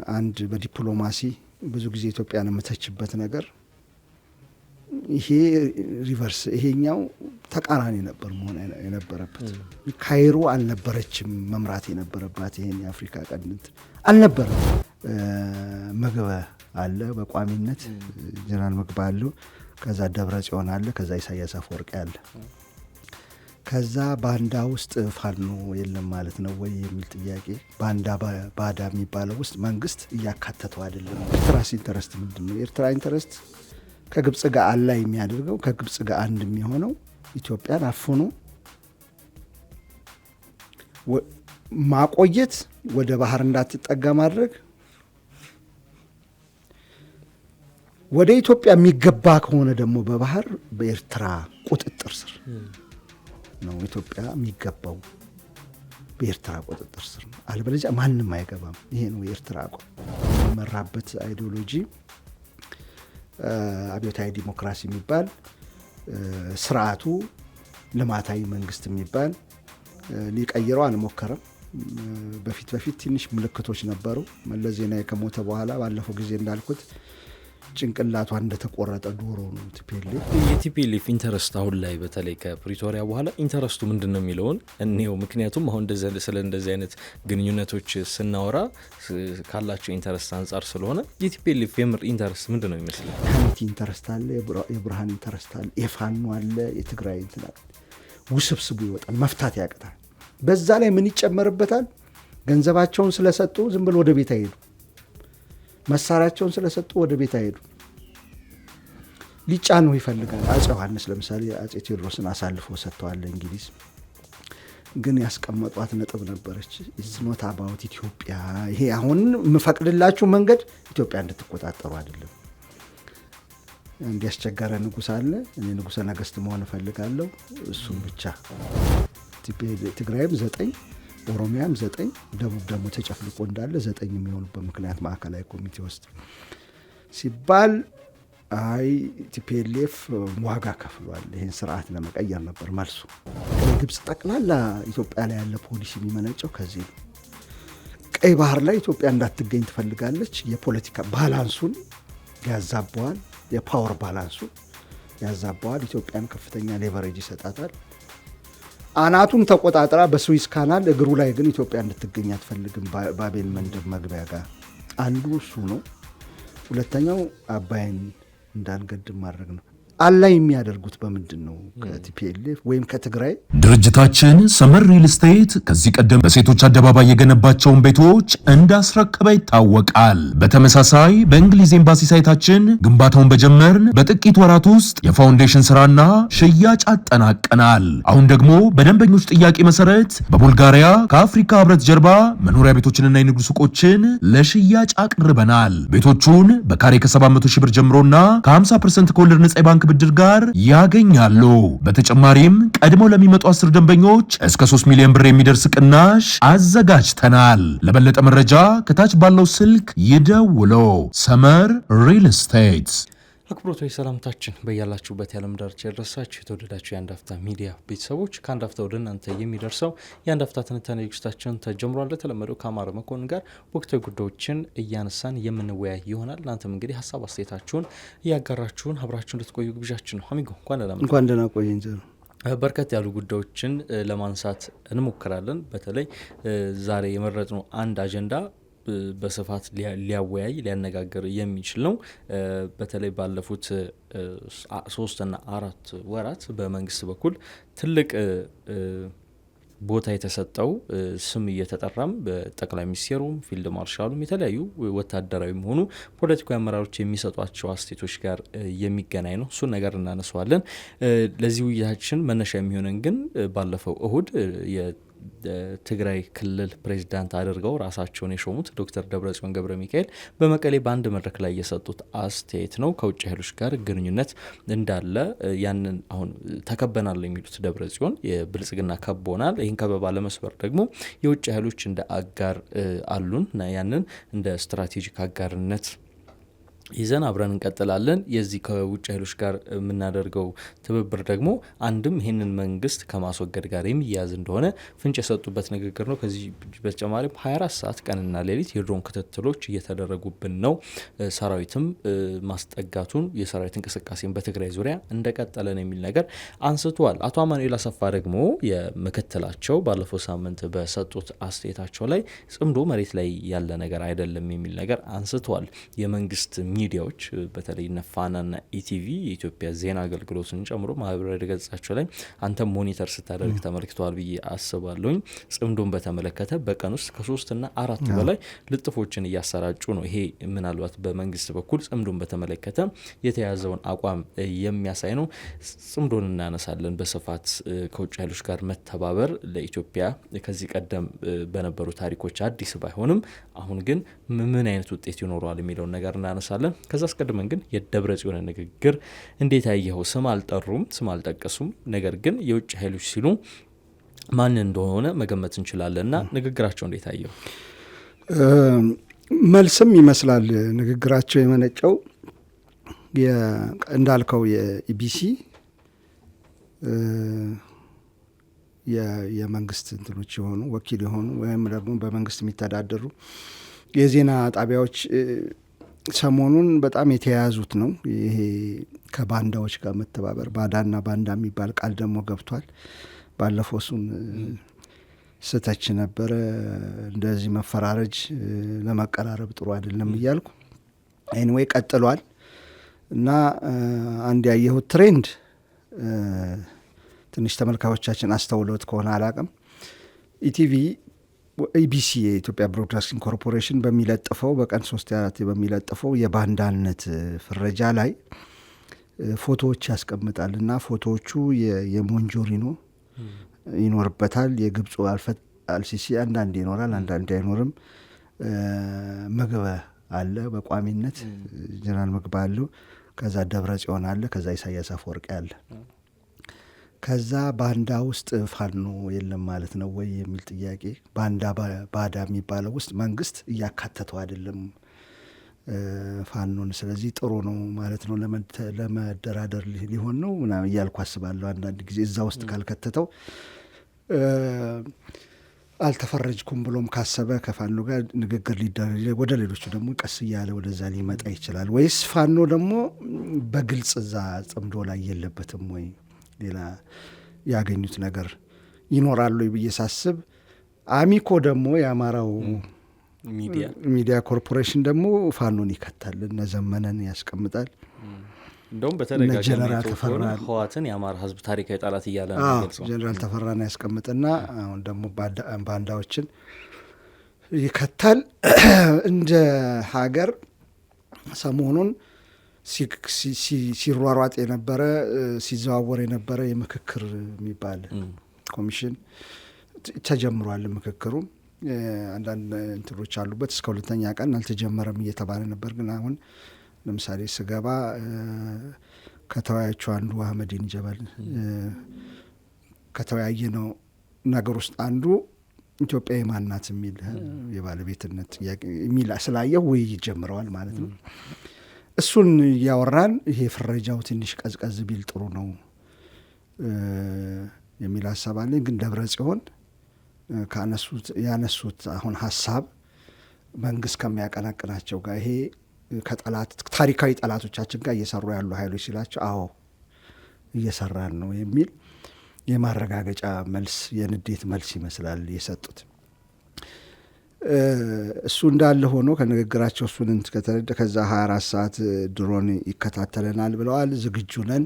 አንድ በዲፕሎማሲ ብዙ ጊዜ ኢትዮጵያን የምተችበት ነገር ይሄ ሪቨርስ ይሄኛው ተቃራኒ ነበር መሆን የነበረበት። ካይሮ አልነበረችም መምራት የነበረባት ይሄን የአፍሪካ ቀንድ አልነበረም። ምግብ አለ በቋሚነት ጀነራል ምግብ አለ፣ ከዛ ደብረጽዮን አለ፣ ከዛ ኢሳያስ አፈወርቂ አለ። ከዛ ባንዳ ውስጥ ፋኖ የለም ማለት ነው ወይ የሚል ጥያቄ ባንዳ ባዳ የሚባለው ውስጥ መንግስት እያካተተው አይደለም። ኤርትራስ ኢንተረስት ምንድነው? ኤርትራ ኢንተረስት ከግብጽ ጋር አላ የሚያደርገው ከግብጽ ጋር አንድ የሚሆነው ኢትዮጵያን አፍኖ ማቆየት፣ ወደ ባህር እንዳትጠጋ ማድረግ፣ ወደ ኢትዮጵያ የሚገባ ከሆነ ደግሞ በባህር በኤርትራ ቁጥጥር ስር ነው ኢትዮጵያ የሚገባው፣ በኤርትራ ቁጥጥር ስር ነው። አለበለዚያ ማንም አይገባም። ይሄ ነው የኤርትራ አቋም። መራበት አይዲዮሎጂ አብዮታዊ ዲሞክራሲ የሚባል ስርዓቱ ልማታዊ መንግስት የሚባል ሊቀይረው አልሞከረም። በፊት ትንሽ ምልክቶች ነበሩ። መለስ ዜናዊ ከሞተ በኋላ ባለፈው ጊዜ እንዳልኩት ጭንቅላቷ እንደተቆረጠ ዶሮ ነው ቲፒኤልኤፍ። የቲፒኤልኤፍ ኢንተረስት አሁን ላይ በተለይ ከፕሪቶሪያ በኋላ ኢንተረስቱ ምንድነው የሚለውን እኔው ምክንያቱም አሁን ስለ እንደዚህ አይነት ግንኙነቶች ስናወራ ካላቸው ኢንተረስት አንጻር ስለሆነ የቲፒኤልኤፍ የምር ኢንተረስት ምንድነው ይመስላል? ካሚቲ ኢንተረስት አለ፣ የብርሃን ኢንተረስት አለ፣ የፋኖ አለ፣ የትግራይ እንትና ውስብስቡ ይወጣል፣ መፍታት ያቅታል። በዛ ላይ ምን ይጨመርበታል? ገንዘባቸውን ስለሰጡ ዝም ብሎ ወደ ቤት አይሄዱ፣ መሳሪያቸውን ስለሰጡ ወደ ቤት አይሄዱ፣ ሊጫኑ ይፈልጋል። አፄ ዮሐንስ ለምሳሌ አፄ ቴዎድሮስን አሳልፎ ሰጥተዋል እንግሊዝ። ግን ያስቀመጧት ነጥብ ነበረች፣ ኢዝ ኖት አባውት ኢትዮጵያ። ይሄ አሁን የምፈቅድላችሁ መንገድ ኢትዮጵያ እንድትቆጣጠሩ አይደለም። እንዲያስቸገረ ንጉሥ አለ፣ እኔ ንጉሠ ነገሥት መሆን እፈልጋለሁ፣ እሱም ብቻ። ትግራይም 9 ኦሮሚያም 9 ደቡብ ደግሞ ተጨፍልቆ እንዳለ 9 የሚሆኑበት ምክንያት ማዕከላዊ ኮሚቴ ውስጥ ሲባል አይ ቲፒኤልኤፍ ዋጋ ከፍሏል፣ ይህን ስርዓት ለመቀየር ነበር መልሱ። ግብጽ ጠቅላላ ኢትዮጵያ ላይ ያለ ፖሊሲ የሚመነጨው ከዚህ ነው። ቀይ ባህር ላይ ኢትዮጵያ እንዳትገኝ ትፈልጋለች። የፖለቲካ ባላንሱን ያዛበዋል፣ የፓወር ባላንሱን ያዛበዋል። ኢትዮጵያን ከፍተኛ ሌቨሬጅ ይሰጣታል። አናቱን ተቆጣጥራ በስዊዝ ካናል እግሩ ላይ ግን ኢትዮጵያ እንድትገኝ አትፈልግም። ባቤል መንደብ መግቢያ ጋር አንዱ እሱ ነው። ሁለተኛው አባይን እንዳንገድም ማድረግ ነው። አላይ የሚያደርጉት በምንድን ነው? ከቲፒኤልኤፍ ወይም ከትግራይ። ድርጅታችን ሰመር ሪል ስቴት ከዚህ ቀደም በሴቶች አደባባይ የገነባቸውን ቤቶች እንዳስረከበ ይታወቃል። በተመሳሳይ በእንግሊዝ ኤምባሲ ሳይታችን ግንባታውን በጀመርን በጥቂት ወራት ውስጥ የፋውንዴሽን ስራና ሽያጭ አጠናቀናል። አሁን ደግሞ በደንበኞች ጥያቄ መሰረት በቡልጋሪያ ከአፍሪካ ህብረት ጀርባ መኖሪያ ቤቶችንና የንግድ ሱቆችን ለሽያጭ አቅርበናል። ቤቶቹን በካሬ ከ700 ሺህ ብር ጀምሮና ከ50% ከወለድ ነጻ ባንክ ብድር ጋር ያገኛሉ። በተጨማሪም ቀድመው ለሚመጡ 10 ደንበኞች እስከ 3 ሚሊዮን ብር የሚደርስ ቅናሽ አዘጋጅተናል። ለበለጠ መረጃ ከታች ባለው ስልክ ይደውሉ። ሰመር ሪል ስቴት። አክብሮታዊ ሰላምታችን በያላችሁበት የዓለም ዳርቻ የደረሳችሁ የተወደዳችሁ የአንድ አፍታ ሚዲያ ቤተሰቦች፣ ከአንድ አፍታ ወደ እናንተ የሚደርሰው የአንድ አፍታ ትንታኔ ዝግጅታችን ተጀምሯል። እንደተለመደው ከአማረ መኮንን ጋር ወቅታዊ ጉዳዮችን እያነሳን የምንወያይ ይሆናል። እናንተም እንግዲህ ሀሳብ አስተያየታችሁን እያጋራችሁን አብራችሁ እንድትቆዩ ግብዣችን ነው። አሚጎ እንኳን ደህና ቆየን። በርከት ያሉ ጉዳዮችን ለማንሳት እንሞክራለን። በተለይ ዛሬ የመረጥነው አንድ አጀንዳ በስፋት ሊያወያይ ሊያነጋግር የሚችል ነው። በተለይ ባለፉት 3 እና 4 ወራት በመንግስት በኩል ትልቅ ቦታ የተሰጠው ስም እየተጠራም በጠቅላይ ሚኒስትሩም ፊልድ ማርሻሉም የተለያዩ ወታደራዊም ሆኑ ፖለቲካዊ አመራሮች የሚሰጧቸው አስተያየቶች ጋር የሚገናኝ ነው። እሱን ነገር እናነሳዋለን። ለዚህ ውይይታችን መነሻ የሚሆነን ግን ባለፈው እሁድ ትግራይ ክልል ፕሬዝዳንት አድርገው ራሳቸውን የሾሙት ዶክተር ደብረጽዮን ገብረ ሚካኤል በመቀሌ በአንድ መድረክ ላይ የሰጡት አስተያየት ነው። ከውጭ ኃይሎች ጋር ግንኙነት እንዳለ ያንን አሁን ተከበናል የሚሉት ደብረጽዮን የብልጽግና ከቦናል፣ ይህን ከበባ ለመስበር ደግሞ የውጭ ኃይሎች እንደ አጋር አሉን እና ያንን እንደ ስትራቴጂክ አጋርነት ይዘን አብረን እንቀጥላለን። የዚህ ከውጭ ኃይሎች ጋር የምናደርገው ትብብር ደግሞ አንድም ይህንን መንግስት ከማስወገድ ጋር የሚያያዝ እንደሆነ ፍንጭ የሰጡበት ንግግር ነው። ከዚህ በተጨማሪም 24 ሰዓት ቀንና ሌሊት የድሮን ክትትሎች እየተደረጉብን ነው፣ ሰራዊትም ማስጠጋቱን የሰራዊት እንቅስቃሴን በትግራይ ዙሪያ እንደቀጠለን የሚል ነገር አንስተዋል። አቶ አማኑኤል አሰፋ ደግሞ የምክትላቸው ባለፈው ሳምንት በሰጡት አስተያየታቸው ላይ ጽምዶ መሬት ላይ ያለ ነገር አይደለም የሚል ነገር አንስተዋል። የመንግስት ሚዲያዎች በተለይ ነፋናና ኢቲቪ የኢትዮጵያ ዜና አገልግሎትን ጨምሮ ማህበራዊ ገጻቸው ላይ አንተም ሞኒተር ስታደርግ ተመልክተዋል ብዬ አስባለሁኝ። ጽምዶን በተመለከተ በቀን ውስጥ ከ3 እና 4 በላይ ልጥፎችን እያሰራጩ ነው። ይሄ ምናልባት በመንግስት በኩል ጽምዶን በተመለከተ የተያዘውን አቋም የሚያሳይ ነው። ጽምዶን እናነሳለን በስፋት ከውጭ ኃይሎች ጋር መተባበር ለኢትዮጵያ ከዚህ ቀደም በነበሩ ታሪኮች አዲስ ባይሆንም አሁን ግን ምን አይነት ውጤት ይኖረዋል የሚለውን ነገር እናነሳለን። ከዛ አስቀድመን ግን የደብረጽዮን ንግግር እንዴት አየኸው? ስም አልጠሩም፣ ስም አልጠቀሱም። ነገር ግን የውጭ ኃይሎች ሲሉ ማን እንደሆነ መገመት እንችላለንና ንግግራቸው እንዴት አየኸው? መልስም ይመስላል ንግግራቸው የመነጨው እንዳልከው የኢቢሲ የመንግስት እንትኖች የሆኑ ወኪል የሆኑ ወይም ደግሞ በመንግስት የሚተዳደሩ የዜና ጣቢያዎች ሰሞኑን በጣም የተያያዙት ነው። ይሄ ከባንዳዎች ጋር መተባበር፣ ባዳና ባንዳ የሚባል ቃል ደግሞ ገብቷል። ባለፈው እሱን ስተች ነበረ። እንደዚህ መፈራረጅ ለመቀራረብ ጥሩ አይደለም እያልኩ ኤኒዌይ ቀጥሏል። እና አንድ ያየሁት ትሬንድ ትንሽ ተመልካቾቻችን አስተውሎት ከሆነ አላቅም፣ ኢቢሲ የኢትዮጵያ ብሮድካስቲንግ ኮርፖሬሽን በሚለጥፈው በቀን 3-4 በሚለጥፈው የባንዳነት ፍረጃ ላይ ፎቶዎች ያስቀምጣል። እና ፎቶዎቹ የሞንጆሪኖ ይኖርበታል፣ የግብፁ አልሲሲ አንዳንድ ይኖራል፣ አንዳንድ አይኖርም። ምግብ አለ በቋሚነት ጀነራል ምግብ አለው። ከዛ ደብረጽዮን አለ፣ ከዛ ኢሳያስ አፈወርቂ አለ። ከዛ ባንዳ ውስጥ ፋኖ የለም ማለት ነው ወይ የሚል ጥያቄ። ባዳ የሚባለው ውስጥ መንግስት እያካተተው አይደለም ፋኖን። ስለዚህ ጥሩ ነው ማለት ነው፣ ለመደራደር ሊሆን ነው ምናምን እያልኩ አስባለሁ። አንዳንድ ጊዜ እዛ ውስጥ ካልከተተው አልተፈረጅኩም ብሎም ካሰበ ከፋኖ ጋር ንግግር ሊደረግ ወደ ሌሎቹ ደግሞ ቀስ እያለ ወደዛ ሊመጣ ይችላል። ወይስ ፋኖ ደግሞ በግልጽ እዛ ጽምዶ ላይ የለበትም ወይ ሌላ ያገኙት ነገር ይኖራሉ ብዬ ሳስብ፣ አሚኮ ደግሞ የአማራው ሚዲያ ኮርፖሬሽን ደግሞ ፋኖን ይከታል፣ እነ ዘመነን ያስቀምጣል። እንደውም በተደጋጋሚ ህወሓትን የአማራ ህዝብ ታሪካዊ ጠላት እያለ ነው ገልጸው ጀነራል ተፈራን ያስቀምጥና አሁን ደግሞ ባንዳዎችን ይከታል። እንደ ሀገር ሰሞኑን ሲሯሯጥ የነበረ ሲዘዋወር የነበረ የምክክር የሚባል ኮሚሽን ተጀምሯል። ምክክሩ አንዳንድ እንትሮች አሉበት። እስከ 2ኛ ቀን አልተጀመረም እየተባለ ነበር። ግን አሁን ለምሳሌ ስገባ ከተወያዮቹ አንዱ አህመዲን ጀበል ከተወያየ ነው ነገር ውስጥ አንዱ ኢትዮጵያ የማናት የሚል የባለቤትነት ጥያቄ የሚል ስላየው ውይይት ጀምረዋል ማለት ነው። እሱን እያወራን ይሄ ፍረጃው ትንሽ ቀዝቀዝ ቢል ጥሩ ነው የሚል ሀሳብ አለኝ። ግን ደብረጽዮን ያነሱት አሁን ሀሳብ መንግስት ከሚያቀናቅናቸው ጋር ይሄ ታሪካዊ ጠላቶቻችን ጋር እየሰሩ ያሉ ኃይሎች ሲላቸው አዎ እየሰራን ነው የሚል የማረጋገጫ መልስ፣ የንዴት መልስ ይመስላል የሰጡት። እሱ እንዳለ ሆኖ ከንግግራቸው እሱን ከተረዳ ከዛ 24 ሰዓት ድሮን ይከታተለናል ብለዋል። ዝግጁ ነን፣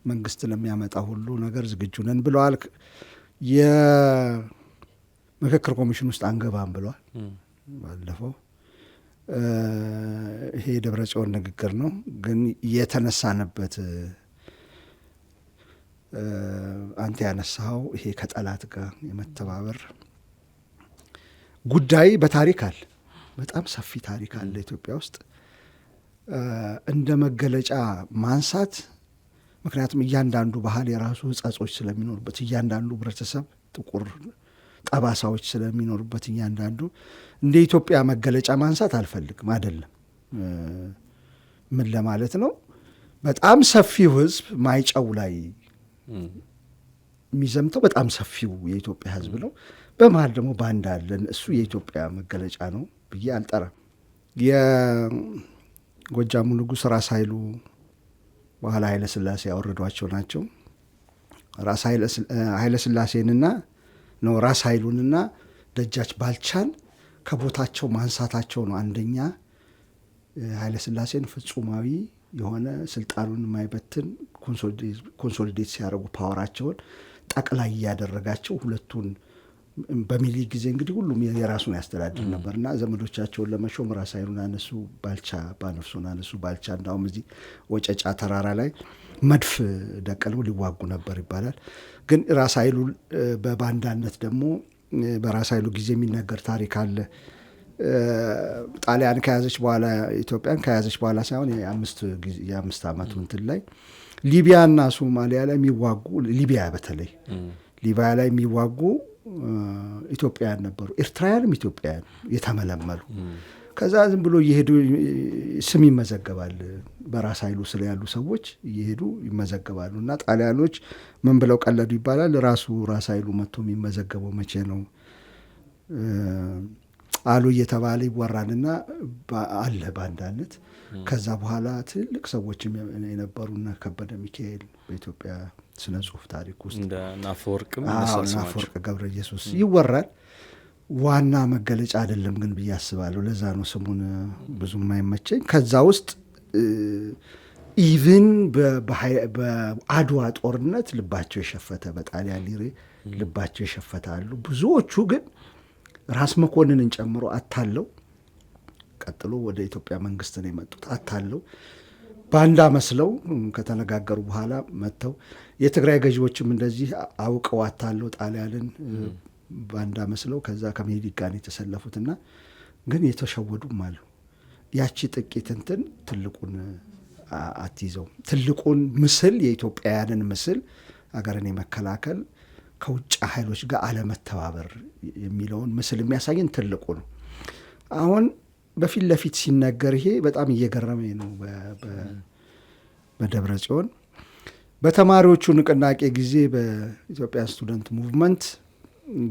መንግስት ለሚያመጣ ሁሉ ነገር ዝግጁ ነን ብለዋል። የምክክር ኮሚሽን ውስጥ አንገባም ብለዋል ባለፈው። ይሄ የደብረጽዮን ንግግር ነው። ግን የተነሳንበት አንተ ያነሳኸው ይሄ ከጠላት ጋር የመተባበር ጉዳይ በታሪክ አለ፣ በጣም ሰፊ ታሪክ አለ ኢትዮጵያ ውስጥ እንደ መገለጫ ማንሳት። ምክንያቱም እያንዳንዱ ባህል የራሱ ሕጸጾች ስለሚኖሩበት፣ እያንዳንዱ ህብረተሰብ ጥቁር ጠባሳዎች ስለሚኖሩበት፣ እያንዳንዱ እንደ ኢትዮጵያ መገለጫ ማንሳት አልፈልግም አይደለም። ምን ለማለት ነው? በጣም ሰፊው ህዝብ ማይጨው ላይ የሚዘምተው በጣም ሰፊው የኢትዮጵያ ህዝብ ነው። በመሀል ደግሞ ባንዳ አለን። እሱ የኢትዮጵያ መገለጫ ነው ብዬ አልጠራም። የጎጃሙ ንጉሥ ራስ ኃይሉ በኋላ ኃይለ ሥላሴ ያወረዷቸው ናቸው። ራስ ኃይለ ሥላሴንና ነው ራስ ኃይሉንና ደጃች ባልቻን ከቦታቸው ማንሳታቸው ነው አንደኛ ኃይለ ሥላሴን ፍጹማዊ የሆነ ስልጣኑን የማይበትን ኮንሶሊዴት ሲያደርጉ ፓወራቸውን ጠቅላይ ያደረጋቸው ሁለቱን በሚኒሊክ ጊዜ እንግዲህ ሁሉም የራሱን ያስተዳድር ነበርና ዘመዶቻቸውን ለመሾም ራስ ኃይሉን አነሱ፣ ባልቻ ባነፍሶን አነሱ። ባልቻ እንዳውም እዚህ ወጨጫ ተራራ ላይ መድፍ ደቀለው ሊዋጉ ነበር ይባላል። ግን ራስ ኃይሉ በባንዳነት ደግሞ በራስ ኃይሉ ጊዜ የሚነገር ታሪክ አለ። ጣሊያን ከያዘች በኋላ ኢትዮጵያን ከያዘች በኋላ ሳይሆን የአምስት ዓመቱ እንትን ላይ ሊቢያና ሶማሊያ ላይ የሚዋጉ ሊቢያ በተለይ ሊቢያ ላይ የሚዋጉ ኢትዮጵያውያን ነበሩ። ኤርትራውያንም ኢትዮጵያውያን የተመለመሉ። ከዛ ዝም ብሎ እየሄዱ ስም ይመዘገባል። በራስ ኃይሉ ስለ ያሉ ሰዎች እየሄዱ ይመዘገባሉ። እና ጣሊያኖች ምን ብለው ቀለዱ ይባላል። ራሱ ራስ ኃይሉ መጥቶ የሚመዘገበው መቼ ነው አሉ እየተባለ ይወራልና አለ በአንዳነት። ከዛ በኋላ ትልቅ ሰዎችም የነበሩና ከበደ ሚካኤል በኢትዮጵያ ስነ ጽሁፍ ታሪክ ውስጥ ናፈወርቅ ገብረ ኢየሱስ ይወራል። ዋና መገለጫ አይደለም ግን ብዬ አስባለሁ። ለዛ ነው ስሙን ብዙም አይመቸኝ። ከዛ ውስጥ ኢቭን በአድዋ ጦርነት ልባቸው የሸፈተ በጣሊያን ሊሬ ልባቸው የሸፈተ አሉ። ብዙዎቹ ግን ራስ መኮንንን ጨምሮ አታለው ቀጥሎ ወደ ኢትዮጵያ መንግስት ነው የመጡት። አታለው ባንዳ መስለው ከተነጋገሩ በኋላ መጥተው የትግራይ ገዢዎችም እንደዚህ አውቀው አታለው ጣሊያንን ባንዳ መስለው ከዛ ከሚኒሊክ ጋር የተሰለፉትና ግን የተሸወዱም አሉ። ያቺ ጥቂት እንትን ትልቁን አትይዘው። ትልቁን ምስል የኢትዮጵያውያንን ምስል አገርን የመከላከል ከውጭ ኃይሎች ጋር አለመተባበር የሚለውን ምስል የሚያሳየን ትልቁ ነው። አሁን በፊት ለፊት ሲነገር ይሄ በጣም እየገረመኝ ነው። በደብረ ጽዮን በተማሪዎቹ ንቅናቄ ጊዜ በኢትዮጵያ ስቱደንት ሙቭመንት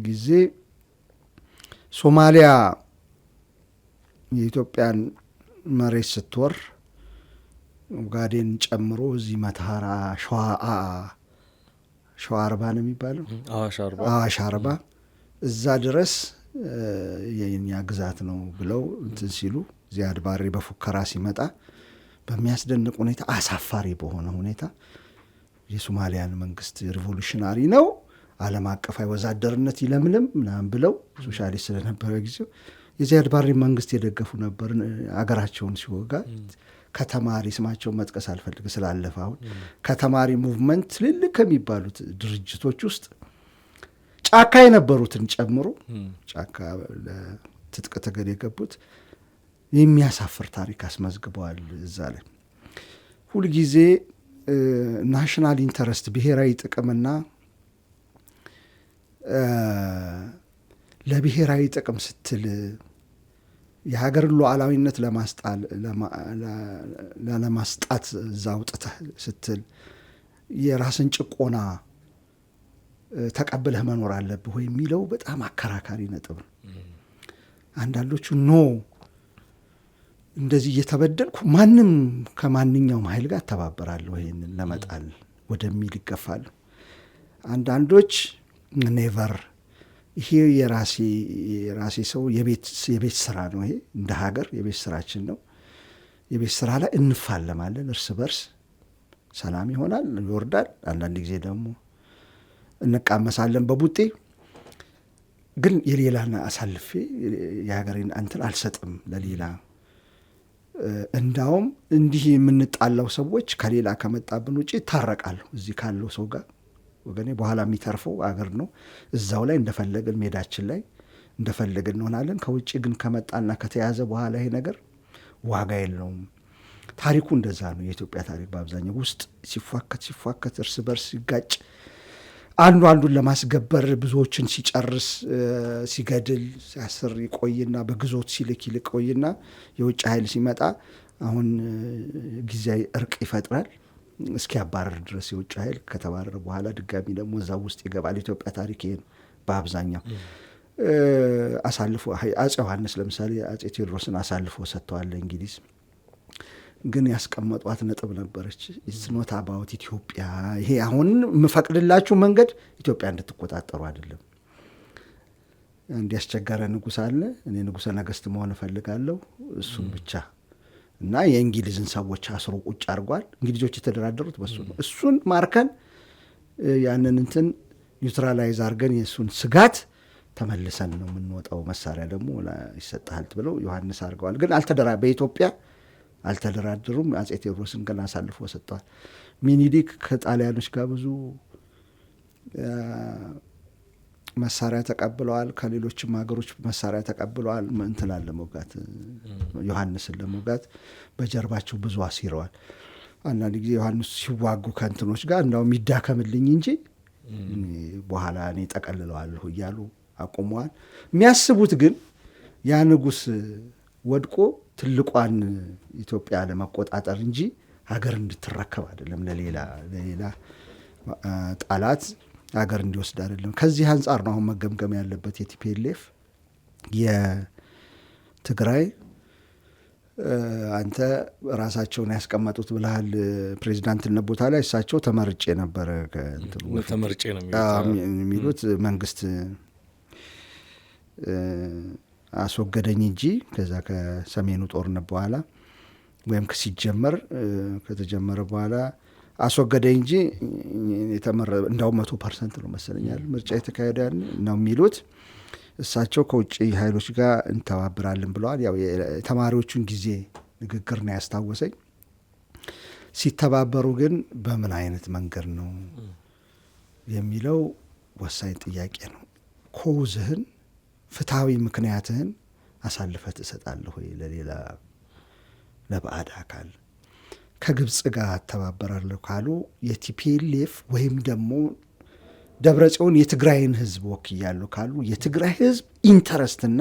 ጊዜ ሶማሊያ የኢትዮጵያን መሬት ስትወር ኡጋዴን ጨምሮ እዚህ መተሐራ ሸዋ አርባ ነው የሚባለው አዋሽ አርባ እዛ ድረስ የኛ ግዛት ነው ብለው እንትን ሲሉ ዚያድ ባሬ በፉከራ ሲመጣ በሚያስደንቅ ሁኔታ አሳፋሪ በሆነ ሁኔታ የሶማሊያን መንግስት ሪቮሉሽናሪ ነው ዓለም አቀፋዊ ወዛደርነት ይለምልም ምናምን ብለው ሶሻሊስት ስለነበረ ጊዜው የዚያድ ባሬ መንግስት የደገፉ ነበር። አገራቸውን ሲወጋ ከተማሪ ስማቸውን መጥቀስ አልፈልግ ስላለፈ አሁን ከተማሪ ሙቭመንት ትልልቅ ከሚባሉት ድርጅቶች ውስጥ ጫካ የነበሩትን ጨምሮ ጫካ ለትጥቅ ትግል የገቡት የሚያሳፍር ታሪክ አስመዝግበዋል። እዛ ላይ ሁልጊዜ ናሽናል ኢንተረስት ብሔራዊ ጥቅምና ለብሔራዊ ጥቅም ስትል የሀገርን ሉዓላዊነት ለማስጣት እዛ አውጥተህ ስትል የራስን ጭቆና ተቀብለህ መኖር አለብህ ወይ የሚለው በጣም አከራካሪ ነጥብ ነው። አንዳንዶቹ ኖ እንደዚህ እየተበደልኩ ማንም ከማንኛውም ኃይል ጋር ተባበራለሁ ይሄንን ለመጣል ወደሚል ይገፋሉ። አንዳንዶች ኔቨር ይሄ የራሴ ሰው የቤት ስራ ነው፣ ይሄ እንደ ሀገር የቤት ስራችን ነው፣ የቤት ስራ ላይ እንፋለማለን፣ እርስ በርስ ሰላም ይሆናል ይወርዳል። አንዳንድ ጊዜ ደግሞ እንቃመሳለን በቡጤ። ግን የሌላን አሳልፌ የሀገሬን እንትን አልሰጥም ለሌላ። እንዳውም እንዲህ የምንጣላው ሰዎች ከሌላ ከመጣብን ውጭ ይታረቃሉ እዚህ ካለው ሰው ጋር ወገኔ በኋላ የሚተርፈው አገር ነው። እዛው ላይ እንደፈለግን ሜዳችን ላይ እንደፈለግን እንሆናለን። ከውጭ ግን ከመጣና ከተያዘ በኋላ ይሄ ነገር ዋጋ የለውም። ታሪኩ እንደዛ ነው። የኢትዮጵያ ታሪክ በአብዛኛው ውስጥ ሲፏከት እርስ በርስ ሲጋጭ፣ አንዱን ለማስገበር ብዙዎችን ሲጨርስ ሲገድል ሲያስር ይቆይና በግዞት ሲልክ ይቆይና የውጭ ኃይል ሲመጣ አሁን ጊዜያዊ እርቅ ይፈጥራል እስኪያባረር ድረስ የውጭ ኃይል ከተባረረ በኋላ ድጋሚ ደግሞ እዛው ውስጥ ይገባል። ኢትዮጵያ ታሪክ ይሄ ነው በአብዛኛው። አሳልፎ አጼ ዮሐንስ ለምሳሌ አጼ ቴዎድሮስን አሳልፎ ሰጥተዋል እንግሊዝ። ግን ያስቀመጧት ነጥብ ነበረች፣ ኢትስ ኖት አባውት ኢትዮጵያ። ይሄ አሁን የምፈቅድላችሁ መንገድ ኢትዮጵያ እንድትቆጣጠሩ አይደለም። እንዲያስቸገረ ንጉሥ አለ፣ እኔ ንጉሠ ነገሥት መሆን እፈልጋለሁ፣ እሱን ብቻ እና የእንግሊዝን ሰዎች አስሮ ቁጭ አድርጓል። እንግሊዞች የተደራደሩት በሱ ነው። እሱን ማርከን ያንን እንትን ኒውትራላይዝ አድርገን የእሱን ስጋት ተመልሰን ነው የምንወጣው፣ መሳሪያ ደግሞ ይሰጥሃል ብለው ዮሐንስ አድርገዋል። ግን በኢትዮጵያ አልተደራደሩም። አጼ ቴዎድሮስን ግን አሳልፎ ሰጥተዋል። ሚኒሊክ ከጣሊያኖች ጋር ብዙ መሳሪያ ተቀብለዋል። ከሌሎችም ሀገሮች መሳሪያ ተቀብለዋል። እንትላን ለመውጋት ዮሐንስን ለመውጋት በጀርባቸው ብዙ አሲረዋል። አንዳንድ ጊዜ ዮሐንስ ሲዋጉ ከእንትኖች ጋር እንዳውም ይዳከምልኝ እንጂ በኋላ እኔ ጠቀልለዋለሁ እያሉ አቁመዋል። የሚያስቡት ግን ያ ንጉሥ ወድቆ ትልቋን ኢትዮጵያ ለመቆጣጠር እንጂ ሀገር እንድትረከብ አይደለም፣ ለሌላ ጠላት ሀገር እንዲወስድ አይደለም። ከዚህ አንጻር ነው አሁን መገምገም ያለበት የቲፒኤልኤፍ የትግራይ አንተ ራሳቸውን ያስቀመጡት ብለሃል ፕሬዚዳንትነት ቦታ ላይ እሳቸው ተመርጬ ነበረ ተመርጬ ነው የሚሉት መንግስት አስወገደኝ እንጂ ከዛ ከሰሜኑ ጦርነት በኋላ ወይም ሲጀመር ከተጀመረ በኋላ አስወገደኝ እንጂ እንዳው 100% ነው መሰለኛል ምርጫ የተካሄደ ነው የሚሉት። እሳቸው ከውጭ ኃይሎች ጋር እንተባብራለን ብለዋል። ያው የተማሪዎቹን ጊዜ ንግግር ነው ያስታወሰኝ። ሲተባበሩ ግን በምን አይነት መንገድ ነው የሚለው ወሳኝ ጥያቄ ነው። ኮዝህን ፍትሐዊ ምክንያትህን አሳልፈህ ትሰጣለህ ወይ ለሌላ ለባዕድ አካል? ከግብጽ ጋር አተባበራለሁ ካሉ የቲፒኤልኤፍ ወይም ደግሞ ደብረጽዮን የትግራይን ህዝብ ወክያለሁ ካሉ የትግራይ ህዝብ ኢንተረስትና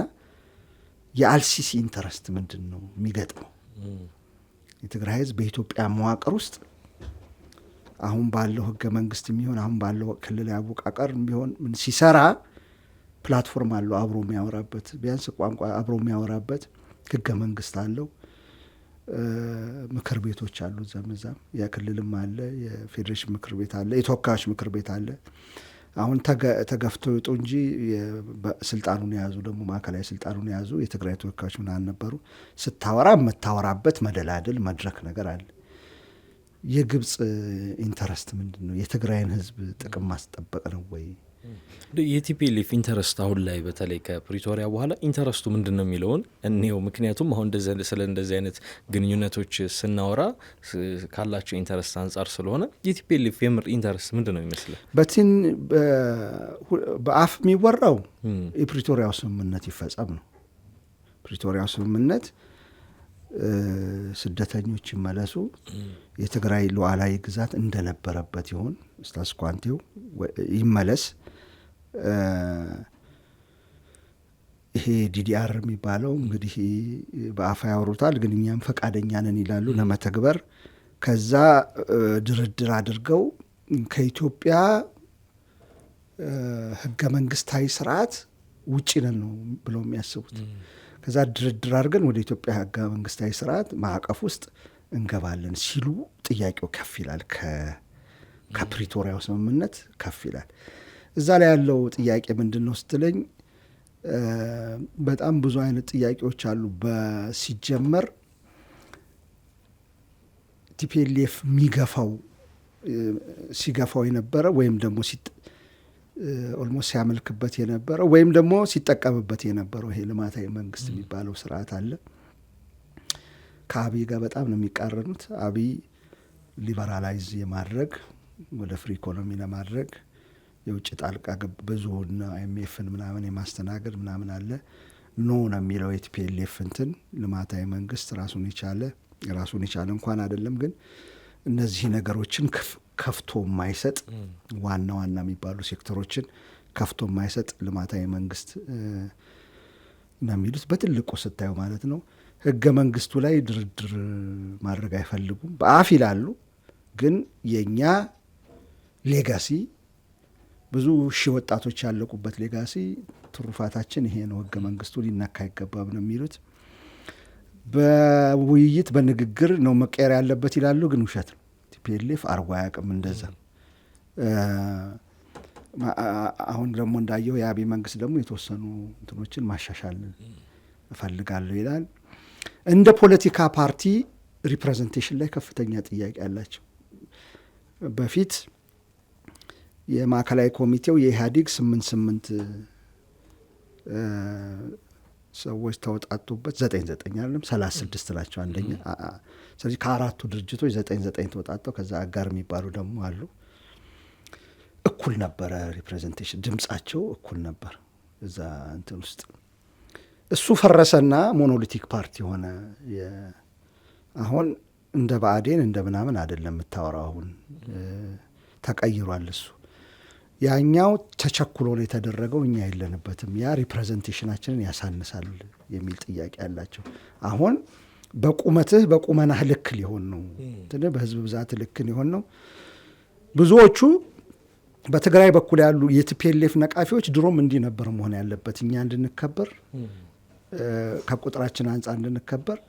የአልሲሲ ኢንተረስት ምንድን ነው የሚገጥመው? የትግራይ ህዝብ በኢትዮጵያ መዋቅር ውስጥ አሁን ባለው ህገ መንግስት የሚሆን አሁን ባለው ክልል አወቃቀር የሚሆን ምን ሲሰራ ፕላትፎርም አለው አብሮ የሚያወራበት፣ ቢያንስ ቋንቋ አብሮ የሚያወራበት ህገ መንግስት አለው። ምክር ቤቶች አሉ፣ ዘመዛም የክልልም አለ፣ የፌዴሬሽን ምክር ቤት አለ፣ የተወካዮች ምክር ቤት አለ። አሁን ተገፍተው ይጡ እንጂ ስልጣኑን የያዙ ደግሞ ማዕከላዊ ስልጣኑን የያዙ የትግራይ ተወካዮች ምናምን ነበሩ። ስታወራ የምታወራበት መደላድል መድረክ ነገር አለ። የግብጽ ኢንተረስት ምንድን ነው? የትግራይን ህዝብ ጥቅም ማስጠበቅ ነው ወይ? የቲፒኤልኤፍ ኢንተረስት አሁን ላይ በተለይ ከፕሪቶሪያ በኋላ ኢንተረስቱ ምንድን ነው የሚለውን እኔው። ምክንያቱም አሁን ስለ እንደዚህ አይነት ግንኙነቶች ስናወራ ካላቸው ኢንተረስት አንጻር ስለሆነ የቲፒኤልኤፍ የምር ኢንተረስት ምንድን ነው ይመስላል? በአፍ የሚወራው የፕሪቶሪያው ስምምነት ይፈጸም ነው። ፕሪቶሪያው ስምምነት ስደተኞች ይመለሱ፣ የትግራይ ሉዓላዊ ግዛት እንደነበረበት ይሁን፣ ስታትስ ኳንቴው ይመለስ። ይሄ ዲዲአር የሚባለው እንግዲህ በአፋ ያወሩታል፣ ግን እኛም ፈቃደኛ ነን ይላሉ ለመተግበር። ከዛ ድርድር አድርገው ከኢትዮጵያ ህገ መንግስታዊ ስርዓት ውጭ ነን ነው ብለው የሚያስቡት። ከዛ ድርድር አድርገን ወደ ኢትዮጵያ ህገ መንግስታዊ ስርዓት ማዕቀፍ ውስጥ እንገባለን ሲሉ ጥያቄው ከፍ ይላል፣ ከፕሪቶሪያው ስምምነት ከፍ ይላል። እዛ ላይ ያለው ጥያቄ ምንድን ነው ስትለኝ በጣም ብዙ አይነት ጥያቄዎች አሉ። ሲጀመር ቲፒኤልኤፍ ሲገፋው የነበረ ወይም ደግሞ ኦልሞስት ሲያመልክበት የነበረ ወይም ደግሞ ሲጠቀምበት የነበረው ይሄ ልማታዊ መንግስት የሚባለው ስርዓት አለ። ከአብይ ጋር በጣም ነው የሚቃረኑት። አብይ ሊበራላይዝ የማድረግ ወደ ፍሪ ኢኮኖሚ ለማድረግ የውጭ ጣልቃ ገብ ብዙና አይኤምኤፍን ምናምን የማስተናገድ ምናምን አለ። ኖ ነው የሚለው የቲፒኤልኤፍ እንትን ልማታዊ መንግስት ራሱን የቻለ እንኳን አይደለም፣ ግን እነዚህ ነገሮችን ከፍቶ የማይሰጥ ዋና የሚባሉ ሴክተሮችን ከፍቶ የማይሰጥ ልማታዊ መንግስት ነው የሚሉት በትልቁ ስታዩ ማለት ነው። ህገ መንግስቱ ላይ ድርድር ማድረግ አይፈልጉም። በአፍ ይላሉ፣ ግን የኛ ሌጋሲ ብዙ ሺህ ወጣቶች ያለቁበት ሌጋሲ ትሩፋታችን ይሄ ነው፣ ህገ መንግስቱ ሊነካ አይገባም ነው የሚሉት። በውይይት በንግግር ነው መቀየር ያለበት ይላሉ፣ ግን ውሸት ነው። ቲፒኤልኤፍ አርጎ አያውቅም እንደዛ። አሁን ደግሞ እንዳየው የአብይ መንግስት ደግሞ የተወሰኑ እንትኖችን ማሻሻል እፈልጋለሁ ይላል። እንደ ፖለቲካ ፓርቲ ሪፕሬዘንቴሽን ላይ ከፍተኛ ጥያቄ አላቸው። በፊት የማዕከላዊ ኮሚቴው የኢህአዴግ 8 ሰዎች ተወጣጡበት 9 አይደለም 36 ናቸው አንደኛ። ስለዚህ ከአራቱ ድርጅቶች 9 ተወጣጠው ከዛ አጋር የሚባሉ ደግሞ አሉ። እኩል ነበረ ሪፕሬዘንቴሽን፣ ድምጻቸው እኩል ነበር እዛ እንትን ውስጥ። እሱ ፈረሰና ሞኖሊቲክ ፓርቲ ሆነ። አሁን እንደ ብአዴን እንደ ምናምን አይደለም የምታወራው፣ አሁን ተቀይሯል እሱ። ያኛው ተቸኩሎ ነው የተደረገው፣ እኛ የለንበትም፣ ያ ሪፕሬዘንቴሽናችንን ያሳንሳል የሚል ጥያቄ አላቸው። አሁን በቁመትህ በቁመናህ ልክ ሊሆን ነው፣ በህዝብ ብዛት ልክ ሊሆን ነው። ብዙዎቹ በትግራይ በኩል ያሉ የቲፒኤልኤፍ ነቃፊዎች ድሮም እንዲህ ነበር መሆን ያለበት፣ እኛ እንድንከበር ከቁጥራችን አንጻር እንድንከበር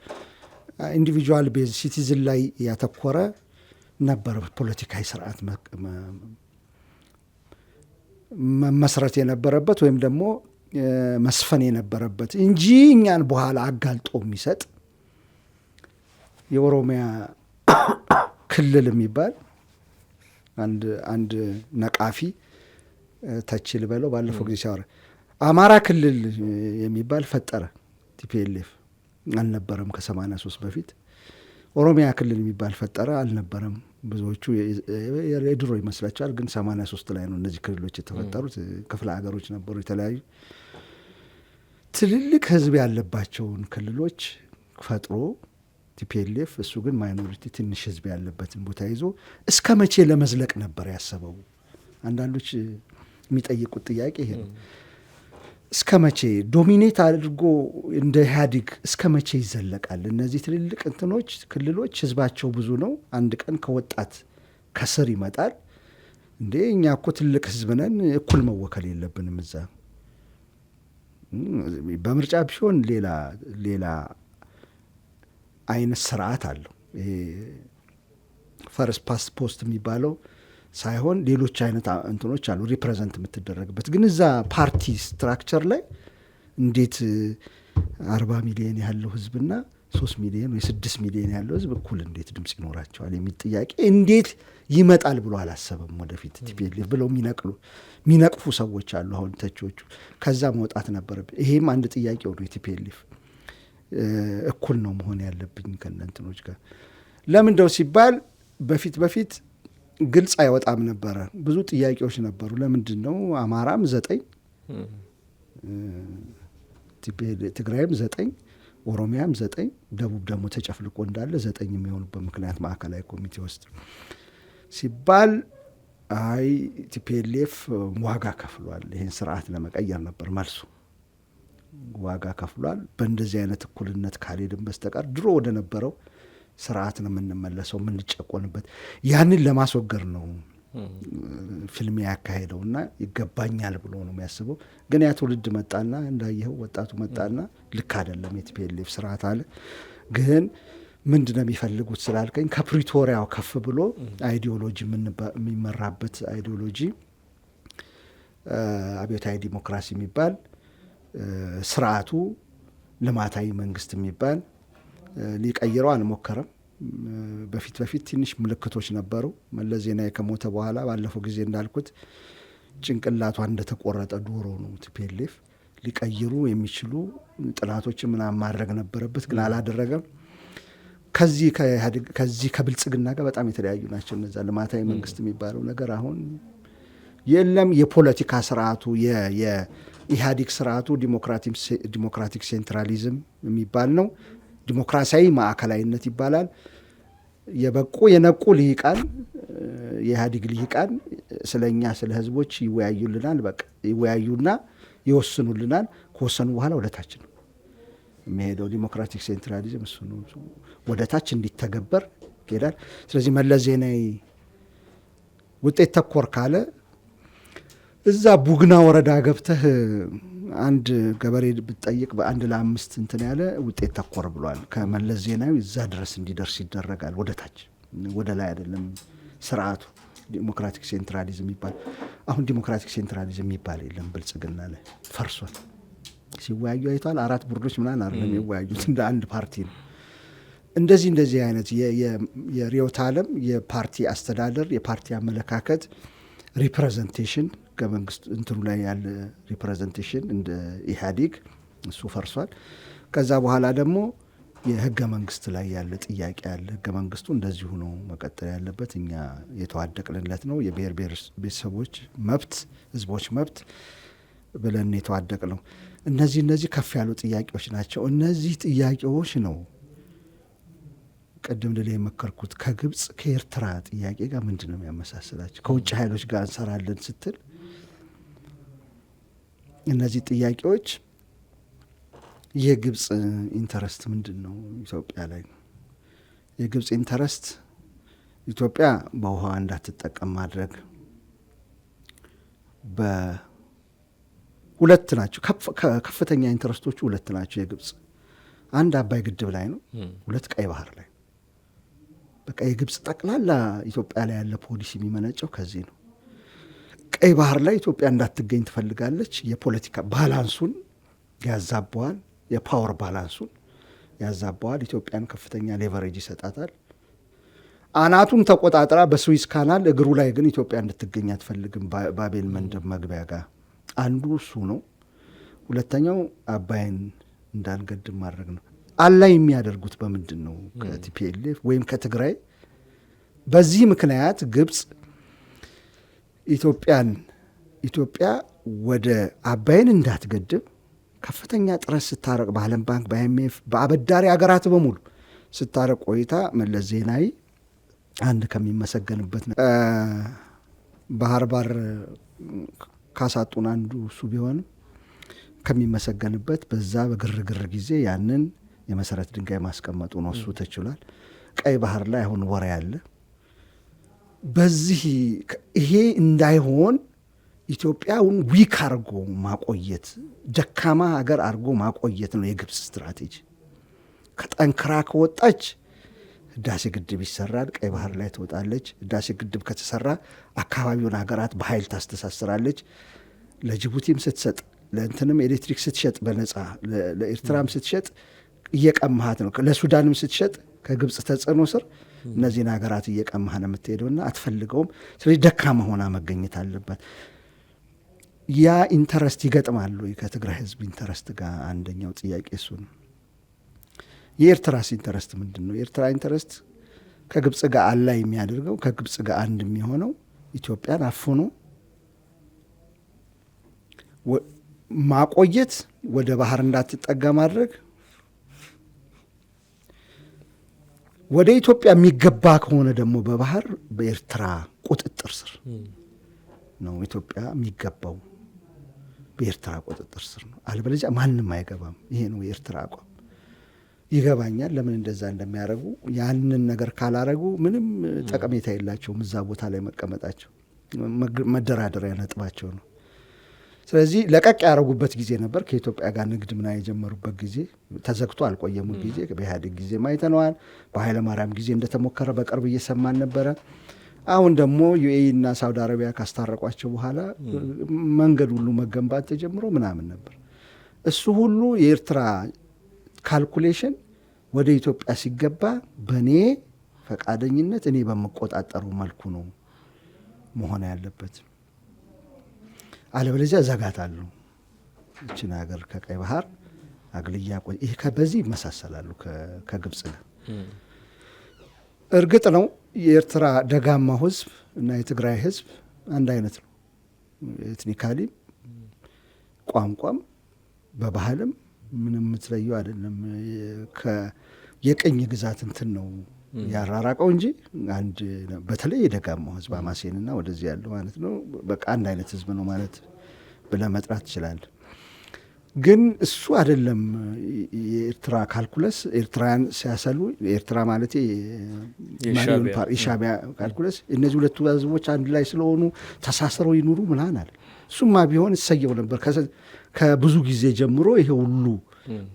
ኢንዲቪጁዋል ቤዝ ሲቲዝን ላይ ያተኮረ ነበር ፖለቲካዊ ስርዓት መመስረት የነበረበት ወይም ደግሞ መስፈን የነበረበት እንጂ እኛን በኋላ አጋልጦ የሚሰጥ የኦሮሚያ ክልል የሚባል አንድ ነቃፊ ተችል በለው ባለፈው ጊዜ ሲያወራ አማራ ክልል የሚባል ፈጠረ ቲፒኤልኤፍ። አልነበረም ከ83 በፊት። ኦሮሚያ ክልል የሚባል ፈጠረ፣ አልነበረም። ብዙዎቹ የድሮ ይመስላቸዋል፣ ግን 83 ላይ ነው እነዚህ ክልሎች የተፈጠሩት። ክፍለ ሀገሮች ነበሩ የተለያዩ። ትልልቅ ህዝብ ያለባቸውን ክልሎች ፈጥሮ ቲፒኤልኤፍ፣ እሱ ግን ማይኖሪቲ ትንሽ ህዝብ ያለበትን ቦታ ይዞ እስከ መቼ ለመዝለቅ ነበር ያሰበው? አንዳንዶች የሚጠይቁት ጥያቄ ይሄ ነው። እስከ መቼ ዶሚኔት አድርጎ እንደ ኢህአዴግ እስከ መቼ ይዘለቃል? እነዚህ ትልልቅ እንትኖች ክልሎች ህዝባቸው ብዙ ነው። አንድ ቀን ከወጣት ከስር ይመጣል። እንዴ እኛ እኮ ትልቅ ህዝብ ነን፣ እኩል መወከል የለብንም እዛ? በምርጫ ቢሆን ሌላ አይነት ስርዓት አለው። ይሄ ፈርስት ፓስት ፖስት የሚባለው ሳይሆን ሌሎች አይነት እንትኖች አሉ ሪፕሬዘንት የምትደረግበት። ግን እዛ ፓርቲ ስትራክቸር ላይ እንዴት 40 ሚሊዮን ያለው ህዝብና 3 ሚሊዮን ወይ 6 ሚሊዮን ያለው ህዝብ እኩል እንዴት ድምጽ ይኖራቸዋል የሚል ጥያቄ እንዴት ይመጣል ብሎ አላሰበም ወደፊት ቲፒኤልኤፍ ብለው የሚነቅፉ ሰዎች አሉ። አሁን ተቾቹ ከዛ መውጣት ነበረብን። ይሄም አንድ ጥያቄ ሆኖ የቲፒኤልኤፍ እኩል ነው መሆን ያለብኝ ከእነንትኖች ጋር። ለምንድነው ሲባል በፊት ግልጽ አይወጣም ነበረ። ብዙ ጥያቄዎች ነበሩ። ለምንድን ነው አማራም 9 ትግራይም 9 ኦሮሚያም 9 ደቡብ ደግሞ ተጨፍልቆ እንዳለ 9 የሚሆኑበት ምክንያት ማዕከላዊ ኮሚቴ ውስጥ ሲባል አይ ቲፒኤልኤፍ ዋጋ ከፍሏል፣ ይህን ስርዓት ለመቀየር ነበር መልሱ። ዋጋ ከፍሏል። በእንደዚህ አይነት እኩልነት ካልሄድን በስተቀር ድሮ ወደ ነበረው ስርዓት ነው የምንመለሰው፣ የምንጨቆንበት። ያንን ለማስወገድ ነው ፊልም ያካሄደው እና ይገባኛል ብሎ ነው የሚያስበው። ግን ያ ትውልድ መጣና እንዳየኸው ወጣቱ መጣና ልክ አይደለም የቲፒኤልኤፍ ስርዓት አለ። ግን ምንድን ነው የሚፈልጉት ስላልከኝ ከፕሪቶሪያው ከፍ ብሎ አይዲዮሎጂ የሚመራበት አይዲዮሎጂ አብዮታዊ ዲሞክራሲ የሚባል ስርዓቱ ልማታዊ መንግስት የሚባል ሊቀይረው አልሞከረም። በፊት ትንሽ ምልክቶች ነበሩ። መለስ ዜናዊ ከሞተ በኋላ ባለፈው ጊዜ እንዳልኩት ጭንቅላቷ እንደተቆረጠ ዶሮ ነው ቲፒኤልኤፍ። ሊቀይሩ የሚችሉ ጥናቶችን ምናምን ማድረግ ነበረበት፣ ግን አላደረገም። ከዚህ ከብልጽግና ጋር በጣም የተለያዩ ናቸው እነዛ። ልማታዊ መንግስት የሚባለው ነገር አሁን የለም። የፖለቲካ ስርዓቱ የኢህአዴግ ስርዓቱ ዲሞክራቲክ ሴንትራሊዝም የሚባል ነው። ዲሞክራሲያዊ ማዕከላዊነት ይባላል። የነቁ ልሂቃን የኢህአዴግ ልሂቃን ስለኛ ስለ ህዝቦች ይወያዩልናል። በቃ ይወያዩና ይወስኑልናል። ከወሰኑ በኋላ ወደታችን ነው የሚሄደው ዲሞክራቲክ ሴንትራሊዝም እሱ ነው፣ ወደ ታች እንዲተገበር ይሄዳል። ስለዚህ መለስ ዜናዊ ውጤት ተኮር ካለ እዛ ቡግና ወረዳ ገብተህ አንድ ገበሬ ብትጠይቅ በ1 ለ5 እንትን ያለ ውጤት ተኮር ብሏል። ከመለስ ዜናዊ እዛ ድረስ እንዲደርስ ይደረጋል፣ ወደ ታች ወደ ላይ አይደለም ስርዓቱ። ዲሞክራቲክ ሴንትራሊዝም የሚባል አሁን ዲሞክራቲክ ሴንትራሊዝም የሚባል የለም፣ ብልጽግና ላይ ፈርሷል። ሲወያዩ አይቷል። 4 ቡድኖች ምናምን አይደለም የሚወያዩት፣ እንደ አንድ ፓርቲ ነው። እንደዚህ አይነት የርዕዮተ ዓለም የፓርቲ አስተዳደር የፓርቲ አመለካከት ሪፕሬዘንቴሽን ከመንግስት እንትኑ ላይ ያለ ሪፕሬዘንቴሽን እንደ ኢህአዴግ እሱ ፈርሷል። ከዛ በኋላ ደግሞ የህገ መንግስት ላይ ያለ ጥያቄ ያለ ህገ መንግስቱ እንደዚሁ ነው መቀጠል ያለበት፣ እኛ የተዋደቅንለት ነው፣ የብሔር ብሔረሰቦች መብት ህዝቦች መብት ብለን የተዋደቅ ነው። እነዚህ ከፍ ያሉ ጥያቄዎች ናቸው። እነዚህ ጥያቄዎች ነው ቅድም ልል የመከርኩት ከግብጽ ከኤርትራ ጥያቄ ጋር ምንድን ነው የሚያመሳስላቸው? ከውጭ ኃይሎች ጋር እንሰራለን ስትል እነዚህ ጥያቄዎች የግብጽ ኢንተረስት ምንድን ነው? ኢትዮጵያ ላይ የግብጽ ኢንተረስት ኢትዮጵያ በውሃ እንዳትጠቀም ማድረግ። በሁለት ናቸው ከፍተኛ ኢንተረስቶቹ፣ 2 ናቸው የግብጽ። አንድ አባይ ግድብ ላይ ነው፣ 2 ቀይ ባህር ላይ። በቃ የግብጽ ጠቅላላ ኢትዮጵያ ላይ ያለ ፖሊሲ የሚመነጨው ከዚህ ነው። ቀይ ባህር ላይ ኢትዮጵያ እንዳትገኝ ትፈልጋለች። የፖለቲካ ባላንሱን ያዛበዋል፣ የፓወር ባላንሱን ያዛበዋል። ኢትዮጵያን ከፍተኛ ሌቨሬጅ ይሰጣታል። አናቱን ተቆጣጥራ በስዊዝ ካናል እግሩ ላይ ግን ኢትዮጵያ እንድትገኝ አትፈልግም። ባቤል መንደብ መግቢያ ጋር አንዱ እሱ ነው። ሁለተኛው አባይን እንዳንገድም ማድረግ ነው። አላይ የሚያደርጉት በምንድን ነው? ከቲፒኤልኤፍ ወይም ከትግራይ። በዚህ ምክንያት ግብጽ ኢትዮጵያ ወደ አባይን እንዳትገድብ ከፍተኛ ጥረት ስታረቅ በዓለም ባንክ፣ በአይኤምኤፍ፣ በአበዳሪ ሀገራት በሙሉ ስታረቅ ቆይታ መለስ ዜናዊ አንድ ከሚመሰገንበት ባህር በር ካሳጡን አንዱ እሱ ቢሆንም ከሚመሰገንበት በዛ በግርግር ጊዜ ያንን የመሰረት ድንጋይ ማስቀመጡ ነው። እሱ ተችሏል። ቀይ ባህር ላይ አሁን ወሬ ያለ በዚህ ይሄ እንዳይሆን ኢትዮጵያውን ዊክ አርጎ ማቆየት፣ ደካማ ሀገር አርጎ ማቆየት ነው የግብጽ ስትራቴጂ። ከጠንክራ ከወጣች ህዳሴ ግድብ ይሰራል፣ ቀይ ባህር ላይ ትወጣለች። ህዳሴ ግድብ ከተሰራ አካባቢውን ሀገራት በኃይል ታስተሳስራለች። ለጅቡቲም ስትሰጥ፣ ለእንትንም ኤሌክትሪክ ስትሸጥ በነጻ ለኤርትራም ስትሸጥ እየቀማሃት ነው። ለሱዳንም ስትሸጥ ከግብጽ ተጽዕኖ ስር እነዚህን ሀገራት እየቀማህ ነው የምትሄደውና አትፈልገውም። ስለዚህ ደካማ ሆና መገኘት አለባት። ያ ኢንተረስት ይገጥማሉ ከትግራይ ህዝብ ኢንተረስት ጋር። አንደኛው ጥያቄ እሱ ነው። የኤርትራስ ኢንተረስት ምንድን ነው? የኤርትራ ኢንተረስት ከግብጽ ጋር አላ የሚያደርገው ከግብጽ ጋር አንድ የሚሆነው ኢትዮጵያን አፍኖ ማቆየት፣ ወደ ባህር እንዳትጠጋ ማድረግ፣ ወደ ኢትዮጵያ የሚገባ ከሆነ ደግሞ በባህር በኤርትራ ቁጥጥር ስር ነው ኢትዮጵያ የሚገባው፣ በኤርትራ ቁጥጥር ስር ነው። አለበለዚያ ማንም አይገባም። ይሄ ነው የኤርትራ አቋም። ይገባኛል ለምን እንደዛ እንደሚያደርጉ። ያንን ነገር ካላረጉ ምንም ጠቀሜታ የላቸውም። እዛ ቦታ ላይ መቀመጣቸው መደራደሪያ ነጥባቸው ነው። ስለዚህ ለቀቅ ያደረጉበት ጊዜ ነበር። ከኢትዮጵያ ጋር ንግድ ምና የጀመሩበት ጊዜ ተዘግቶ አልቆየሙ ጊዜ በኢህአዴግ ጊዜ ማይተነዋል። በኃይለ ማርያም ጊዜ እንደተሞከረ በቅርብ እየሰማን ነበረ። አሁን ደግሞ ዩኤኢ እና ሳውዲ አረቢያ ካስታረቋቸው በኋላ መንገድ ሁሉ መገንባት ተጀምሮ ምናምን ነበር። እሱ ሁሉ የኤርትራ ካልኩሌሽን ወደ ኢትዮጵያ ሲገባ በእኔ ፈቃደኝነት እኔ በምቆጣጠሩ መልኩ ነው መሆን ያለበት። አለበለዚያ ዘጋታለሁ እችን ሀገር ከቀይ ባህር አግልያ ቆይ። ይሄ በዚህ ይመሳሰላሉ ከግብጽ ጋር። እርግጥ ነው የኤርትራ ደጋማው ህዝብ እና የትግራይ ህዝብ አንድ አይነት ነው። ኤትኒካሊ ቋንቋም በባህልም ምንም የምትለየው አይደለም። የቅኝ ግዛት እንትን ነው ያራራቀው እንጂ አንድ በተለይ የደጋማው ህዝብ አማሴንና ወደዚህ ያለው ማለት ነው በቃ አንድ አይነት ህዝብ ነው ማለት ብለህ መጥራት ትችላለህ። ግን እሱ አይደለም የኤርትራ ካልኩለስ። ኤርትራውያን ሲያሰሉ ኤርትራ ማለት የሻዕቢያ ካልኩለስ እነዚህ ሁለቱ ህዝቦች አንድ ላይ ስለሆኑ ተሳስረው ይኑሩ ምናምን አለ። እሱማ ቢሆን እሰየው ነበር። ከብዙ ጊዜ ጀምሮ ይሄ ሁሉ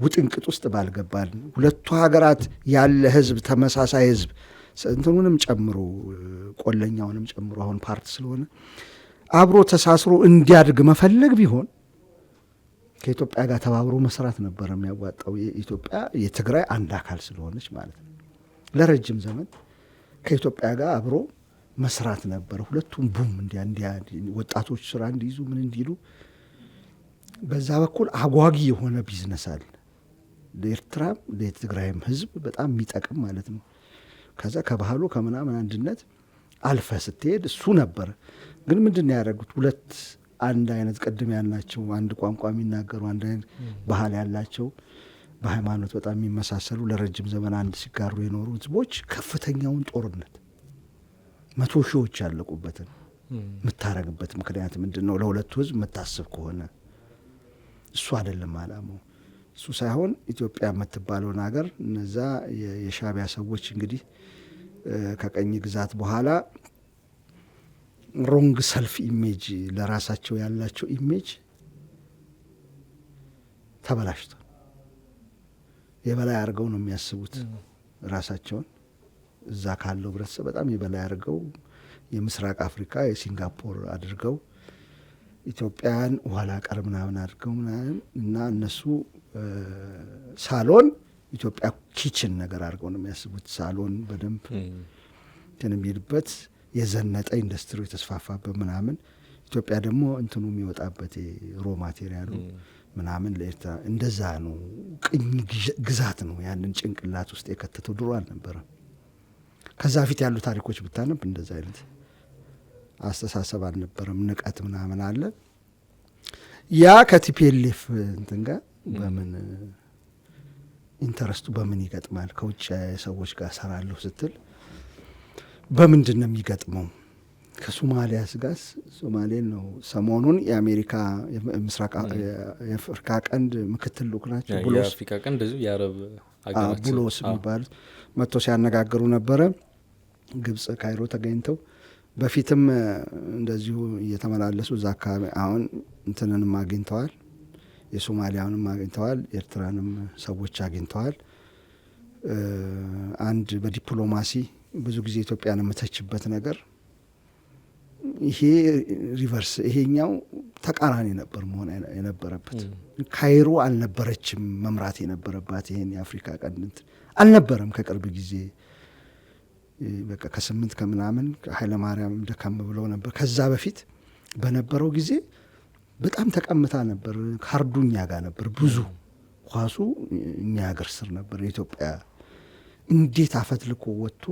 ውጥንቅጥ ውስጥ ባልገባል። ሁለቱ ሀገራት ያለ ህዝብ ተመሳሳይ ህዝብ እንትኑንም ጨምሮ ቆለኛውንም ጨምሮ አሁን ፓርት ስለሆነ አብሮ ተሳስሮ እንዲያድግ መፈለግ ቢሆን ከኢትዮጵያ ጋር ተባብሮ መስራት ነበር የሚያዋጣው። የኢትዮጵያ የትግራይ አንድ አካል ስለሆነች ማለት ነው። ለረጅም ዘመን ከኢትዮጵያ ጋር አብሮ መስራት ነበር። ሁለቱም ቡም እንዲያ ወጣቶች ስራ እንዲይዙ ምን እንዲሉ በዛ በኩል አጓጊ የሆነ ቢዝነስ አለ። ለኤርትራም ለትግራይም ህዝብ በጣም የሚጠቅም ማለት ነው። ከዛ ከባህሉ ከምናምን አንድነት አልፈ ስትሄድ እሱ ነበር። ግን ምንድን ነው ያደረጉት? ሁለት አንድ አይነት ቅድም ያልናቸው አንድ ቋንቋ የሚናገሩ አንድ አይነት ባህል ያላቸው በሃይማኖት በጣም የሚመሳሰሉ ለረጅም ዘመን አንድ ሲጋሩ የኖሩ ህዝቦች ከፍተኛውን ጦርነት 100 ሺዎች ያለቁበትን የምታረግበት ምክንያት ምንድን ነው? ለሁለቱ ህዝብ የምታስብ ከሆነ እሱ አይደለም አላማው። እሱ ሳይሆን ኢትዮጵያ የምትባለውን ሀገር እነዛ የሻዕቢያ ሰዎች እንግዲህ ከቀኝ ግዛት በኋላ ሮንግ ሰልፍ ኢሜጅ ለራሳቸው ያላቸው ኢሜጅ ተበላሽቷል። የበላይ አድርገው ነው የሚያስቡት ራሳቸውን። እዛ ካለው ህብረተሰብ በጣም የበላይ አድርገው የምስራቅ አፍሪካ የሲንጋፖር አድርገው ኢትዮጵያን ኋላ ቀር ምናምን አድርገው ምናምን እና እነሱ ሳሎን ኢትዮጵያ ኪችን ነገር አድርገው ነው የሚያስቡት። ሳሎን በደንብ የሚሄድበት የዘነጠ ኢንዱስትሪ የተስፋፋበት ምናምን፣ ኢትዮጵያ ደግሞ እንትኑ የሚወጣበት ሮ ማቴሪያሉ ምናምን ለኤርትራ እንደዛ ነው። ቅኝ ግዛት ነው ያንን ጭንቅላት ውስጥ የከተተው። ድሮ አልነበረም። ከዛ ፊት ያሉ ታሪኮች ብታነብ እንደዛ አይነት አስተሳሰብ አልነበረም። ንቀት ምናምን አለ። ያ ከቲፒኤልኤፍ እንትን ጋር በምን ኢንተረስቱ በምን ይገጥማል? ከውጭ ሰዎች ጋር ሰራለሁ ስትል በምንድን ነው የሚገጥመው? ከሶማሊያ ስጋስ ሶማሌን ነው ሰሞኑን የአሜሪካ ምስራቅ የአፍሪካ ቀንድ ምክትል ልኡክ ናቸው የአፍሪካ ቀንድ የአረብ አገራት ቡሎስ የሚባሉት መጥቶ ሲያነጋግሩ ነበረ። ግብጽ ካይሮ ተገኝተው በፊትም እንደዚሁ እየተመላለሱ እዛ አካባቢ አሁን እንትንንም አግኝተዋል፣ የሶማሊያውንም አግኝተዋል፣ ኤርትራንም ሰዎች አግኝተዋል። አንድ በዲፕሎማሲ ብዙ ጊዜ ኢትዮጵያን የምተችበት ነገር ይሄ ሪቨርስ ይሄኛው ተቃራኒ ነበር መሆን የነበረበት። ካይሮ አልነበረችም መምራት የነበረባት ይሄን የአፍሪካ ቀንድ አልነበረም። ከቅርብ ጊዜ በቃ ከ8 ከምናምን ኃይለ ማርያም ደከም ብለው ነበር። ከዛ በፊት በነበረው ጊዜ በጣም ተቀምታ ነበር። ካርዱ እኛ ጋር ነበር። ብዙ ኳሱ እኛ ሀገር ስር ነበር። የኢትዮጵያ እንዴት አፈትልኮ ወጥቶ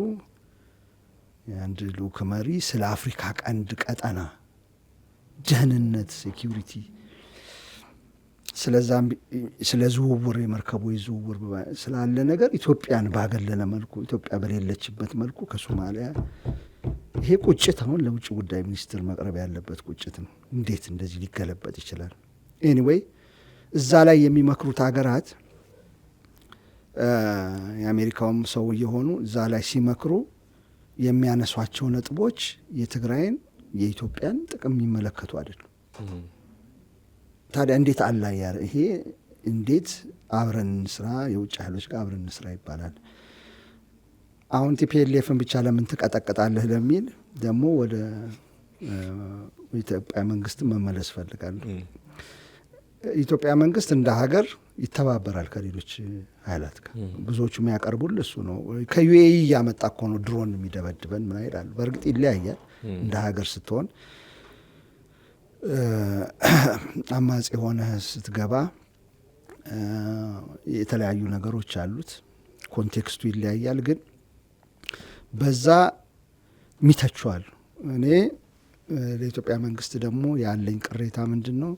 አንድ ልኡክ መሪ ስለ አፍሪካ ቀንድ ቀጠና ደህንነት፣ ሴኪዩሪቲ ስለዛም ስለ ዝውውር የመርከቦች ዝውውር ስላለ ነገር ኢትዮጵያን ባገለለ መልኩ ኢትዮጵያ በሌለችበት መልኩ ከሶማሊያ ይሄ ቁጭት አሁን ለውጭ ጉዳይ ሚኒስትር መቅረብ ያለበት ቁጭት ነው። እንዴት እንደዚህ ሊገለበጥ ይችላል? ኤኒዌይ እዛ ላይ የሚመክሩት ሀገራት የአሜሪካውም ሰው የሆኑ እዛ ላይ ሲመክሩ የሚያነሷቸው ነጥቦች የትግራይን የኢትዮጵያን ጥቅም የሚመለከቱ አይደሉም። ታዲያ እንዴት አላያ ይሄ እንዴት አብረን እንስራ የውጭ ኃይሎች ጋር አብረን እንስራ ይባላል? አሁን ቲፒኤልኤፍን ብቻ ለምን ትቀጠቅጣለህ ለሚል ደግሞ ወደ ኢትዮጵያ መንግስት መመለስ ፈልጋለሁ። ኢትዮጵያ መንግስት እንደ ሀገር ይተባበራል ከሌሎች ኃይላት ጋር። ብዙዎቹ የሚያቀርቡል እሱ ነው። ከዩኤኢ እያመጣ እኮ ነው ድሮን የሚደበድበን ምን ይላሉ። በእርግጥ ይለያያል። እንደ ሀገር ስትሆን አማጽ የሆነ ስትገባ የተለያዩ ነገሮች አሉት። ኮንቴክስቱ ይለያያል። ግን በዛ ሚተቹዋል። እኔ ለኢትዮጵያ መንግስት ደግሞ ያለኝ ቅሬታ ምንድን ነው?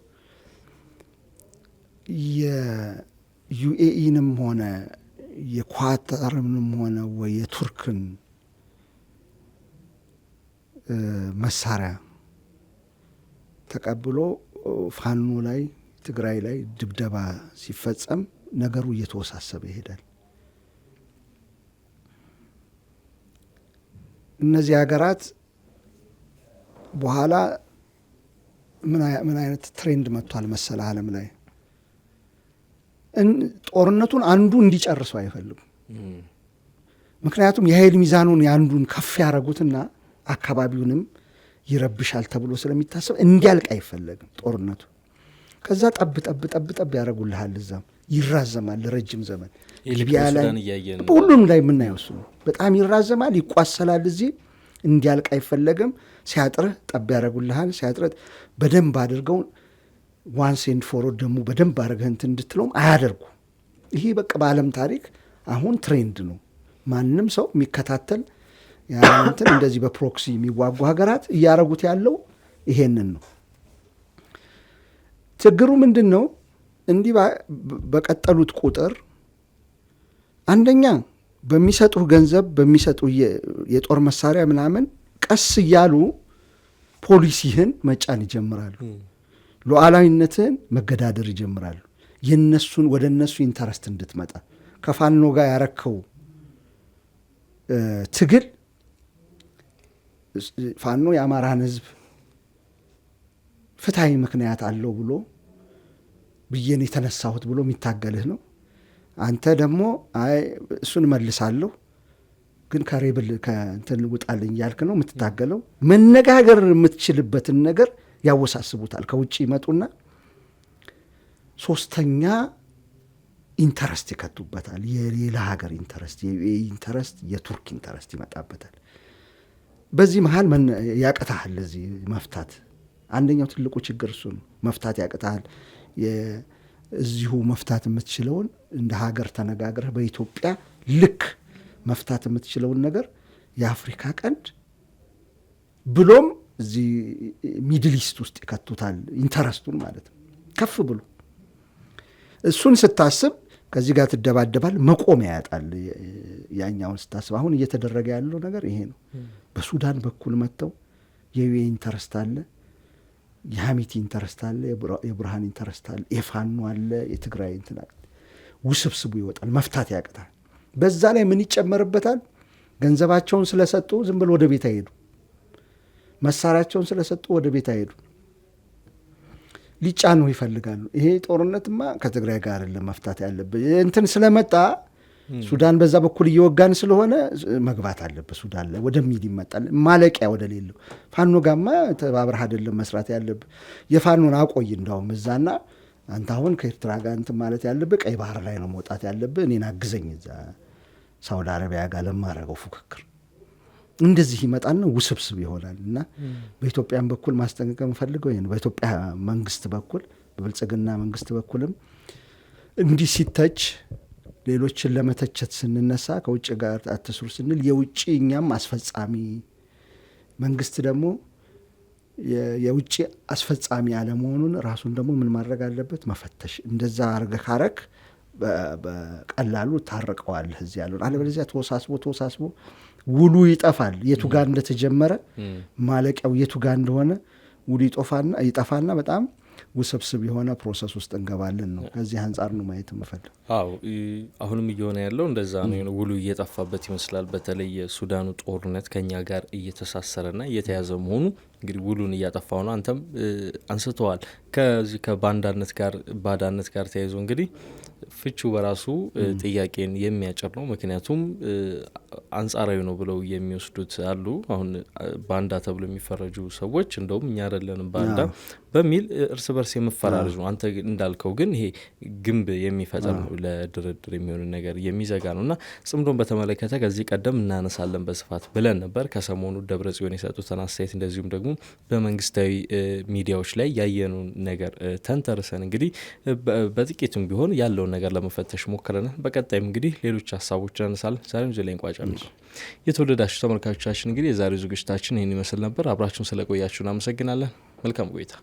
የዩኤኢንም ሆነ የኳታርንም ሆነ ወይ የቱርክን መሳሪያ ተቀብሎ ፋኖ ላይ ትግራይ ላይ ድብደባ ሲፈጸም ነገሩ እየተወሳሰበ ይሄዳል። እነዚህ ሀገራት በኋላ ምን አይነት ትሬንድ መጥቷል መሰለ ዓለም ላይ ጦርነቱን አንዱ እንዲጨርሰው አይፈልጉም። ምክንያቱም የኃይል ሚዛኑን የአንዱን ከፍ ያደረጉትና አካባቢውንም ይረብሻል ተብሎ ስለሚታሰብ እንዲያልቅ አይፈለግም ጦርነቱ። ከዛ ጠብ ያደረጉልሃል፣ እዛም ይራዘማል ለረጅም ዘመን። ሊቢያ ላይ ሁሉም ላይ የምናየው እሱ ነው። በጣም ይራዘማል፣ ይቋሰላል። እዚህ እንዲያልቅ አይፈለግም። ሲያጥርህ ጠብ ያደረጉልሃል። ሲያጥርህ በደንብ አድርገው ዋንስ ኤንድ ፎር ኦል ደግሞ በደንብ አድርገህ እንትን እንድትለውም አያደርጉ። ይሄ በቃ በዓለም ታሪክ አሁን ትሬንድ ነው። ማንም ሰው የሚከታተል እንትን እንደዚህ በፕሮክሲ የሚዋጉ ሀገራት እያደረጉት ያለው ይሄንን ነው። ችግሩ ምንድን ነው? እንዲህ በቀጠሉት ቁጥር አንደኛ በሚሰጡህ ገንዘብ በሚሰጡህ የጦር መሳሪያ ምናምን ቀስ እያሉ ፖሊሲህን መጫን ይጀምራሉ። ሉዓላዊነትህን መገዳደር ይጀምራሉ። የነሱን ወደ እነሱ ኢንተረስት እንድትመጣ ከፋኖ ጋር ያረከው ትግል ፋኖ የአማራን ሕዝብ ፍትሐዊ ምክንያት አለው ብሎ ብዬን የተነሳሁት ብሎ የሚታገልህ ነው። አንተ ደግሞ አይ እሱን መልሳለሁ ግን ከሬብል ከእንትን ውጣልኝ እያልክ ነው የምትታገለው። መነጋገር የምትችልበትን ነገር ያወሳስቡታል። ከውጭ ይመጡና ሶስተኛ ኢንተረስት ይከቱበታል። የሌላ ሀገር ኢንተረስት የቱርክ ኢንተረስት ይመጣበታል። በዚህ መሀል ያቅታሃል እዚህ መፍታት። አንደኛው ትልቁ ችግር እሱ ነው። መፍታት ያቅታሃል። እዚሁ መፍታት የምትችለውን እንደ ሀገር ተነጋግረህ በኢትዮጵያ ልክ መፍታት የምትችለውን ነገር የአፍሪካ ቀንድ ብሎም እዚህ ሚድል ኢስት ውስጥ ይከቱታል። ኢንተረስቱን ማለት ነው ከፍ ብሎ እሱን ስታስብ ከዚህ ጋር ትደባደባል። መቆሚያ ያጣል። ያኛውን ስታስብ አሁን እየተደረገ ያለው ነገር ይሄ ነው። በሱዳን በኩል መጥተው የዩኤ ኢንተረስት አለ፣ የሀሚቲ ኢንተረስት አለ፣ የብርሃን ኢንተረስት አለ፣ የፋኖ አለ፣ የትግራይ እንትና ውስብስቡ ይወጣል። መፍታት ያቅታል። በዛ ላይ ምን ይጨመርበታል? ገንዘባቸውን ስለሰጡ ዝም ብሎ ወደ ቤት አይሄዱ። መሳሪያቸውን ስለሰጡ ወደ ቤት አይሄዱ። ሊጫኑ ይፈልጋሉ። ይሄ ጦርነትማ ከትግራይ ጋር አይደለም መፍታት ያለበት እንትን ስለመጣ ሱዳን በዛ በኩል እየወጋን ስለሆነ መግባት አለበት። ሱዳን ላይ ወደ ሚድ ይመጣል ማለቂያ ወደ ሌለው። ፋኖ ጋማ ተባብረህ አይደለም መስራት ያለብህ። የፋኖን አቆይ እንዳውም እዛና አንተ አሁን ከኤርትራ ጋር እንትን ማለት ያለብህ ቀይ ባህር ላይ ነው መውጣት ያለብህ። እኔን አግዘኝ እዛ ሳውዲ አረቢያ ጋር ለማረገው ፉክክር። እንደዚህ ይመጣና ውስብስብ ይሆናል። እና በኢትዮጵያን በኩል ማስጠንቀቅ የምፈልገው ይሄን በኢትዮጵያ መንግስት በኩል በብልጽግና መንግስት በኩልም እንዲህ ሲተች ሌሎችን ለመተቸት ስንነሳ ከውጭ ጋር አትስሩ ስንል የውጭ እኛም አስፈጻሚ መንግስት ደግሞ የውጭ አስፈጻሚ አለመሆኑን ራሱን ደግሞ ምን ማድረግ አለበት? መፈተሽ። እንደዛ አርገ ካረክ በቀላሉ ታርቀዋለህ እዚህ ያለውን። አለበለዚያ ተወሳስቦ ውሉ ይጠፋል። የቱ ጋር እንደተጀመረ ማለቂያው የቱ ጋር እንደሆነ ውሉ ይጠፋና በጣም ውስብስብ የሆነ ፕሮሰስ ውስጥ እንገባለን ነው። ከዚህ አንጻር ነው ማየት የምፈልግ። አሁንም እየሆነ ያለው እንደዛ ነው። ውሉ እየጠፋበት ይመስላል። በተለይ የሱዳኑ ጦርነት ከኛ ጋር እየተሳሰረና እየተያዘ መሆኑ እንግዲህ ውሉን እያጠፋው ነው። አንተም አንስተዋል። ከዚህ ከባዳነት ጋር ተያይዞ እንግዲህ ፍቹ በራሱ ጥያቄን የሚያጭር ነው። ምክንያቱም አንጻራዊ ነው ብለው የሚወስዱት አሉ። አሁን ባንዳ ተብሎ የሚፈረጁ ሰዎች እንደውም እኛ አይደለንም ባንዳ በሚል እርስ በርስ የመፈራረጅ ነው። አንተ እንዳልከው ግን ይሄ ግንብ የሚፈጠር ነው፣ ለድርድር የሚሆን ነገር የሚዘጋ ነው። እና ጽምዶን በተመለከተ ከዚህ ቀደም እናነሳለን በስፋት ብለን ነበር። ከሰሞኑ ደብረጽዮን የሰጡትን አስተያየት እንደዚሁም ደግሞ በመንግስታዊ ሚዲያዎች ላይ ያየኑን ነገር ተንተርሰን እንግዲህ በጥቂቱም ቢሆን ያለውን ነገር ለመፈተሽ ሞክረናል። በቀጣይም እንግዲህ ሌሎች ሀሳቦች እናነሳለን። ዛሬም ጀላይ እንቋጫለን። የተወደዳችሁ ተመልካቾቻችን እንግዲህ የዛሬው ዝግጅታችን ይህን ይመስል ነበር። አብራችሁን ስለቆያችሁን አመሰግናለን። መልካም ቆይታ።